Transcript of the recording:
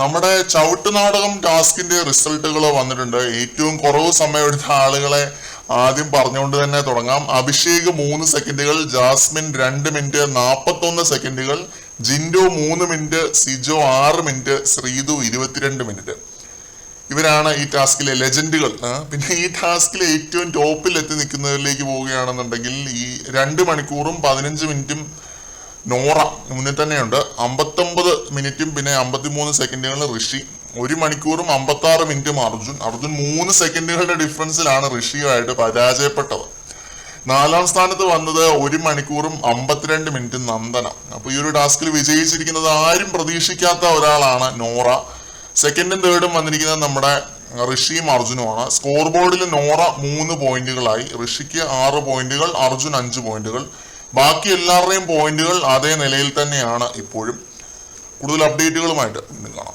നമ്മുടെ ചവിട്ട് നാടകം ടാസ്കിന്റെ റിസൾട്ടുകൾ വന്നിട്ടുണ്ട്. ഏറ്റവും കുറവ് സമയം എടുത്ത ആളുകളെ ആദ്യം പറഞ്ഞുകൊണ്ട് തന്നെ തുടങ്ങാം. അഭിഷേക് 3 സെക്കൻഡുകൾ, ജാസ്മിൻ 2 മിനിറ്റ് 41 സെക്കൻഡുകൾ, Jinto 3 minute, Sijo 6 minute, Sreethu 22 minute. ഇവരാണ് ഈ ടാസ്കിലെ ലെജൻഡുകൾ. പിന്നെ ഈ ടാസ്കിൽ ഏറ്റവും ടോപ്പിൽ എത്തി നിൽക്കുന്നവരിലേക്ക് പോവുകയാണെന്നുണ്ടെങ്കിൽ ഈ 2 മണിക്കൂറും 15 മിനിറ്റും നോറ മുന്നിൽ തന്നെയുണ്ട്. 59 മിനിറ്റും പിന്നെ 53 സെക്കൻഡുകളിൽ ഋഷി. 1 മണിക്കൂറും 56 മിനിറ്റും അർജുൻ 3 സെക്കൻഡുകളുടെ ഡിഫറൻസിലാണ് ഋഷിയുമായിട്ട് പരാജയപ്പെട്ടത്. 4-ാം സ്ഥാനത്ത് വന്നത് 1 മണിക്കൂറും 52 മിനിറ്റും നന്ദന. അപ്പൊ ഈ ഒരു ടാസ്കിൽ വിജയിച്ചിരിക്കുന്നത് ആരും പ്രതീക്ഷിക്കാത്ത ഒരാളാണ് നോറ. സെക്കൻഡും തേർഡും വന്നിരിക്കുന്നത് നമ്മുടെ ഋഷിയും അർജുനുമാണ്. സ്കോർ ബോർഡിൽ നോറ 3 പോയിന്റുകളായി, ഋഷിക്ക് 6 പോയിന്റുകൾ, അർജുൻ 5 പോയിന്റുകൾ. ബാക്കി എല്ലാവരുടെയും പോയിന്റുകൾ അതേ നിലയിൽ തന്നെയാണ് ഇപ്പോഴും. കൂടുതൽ അപ്ഡേറ്റുകളുമായിട്ട് കാണാം.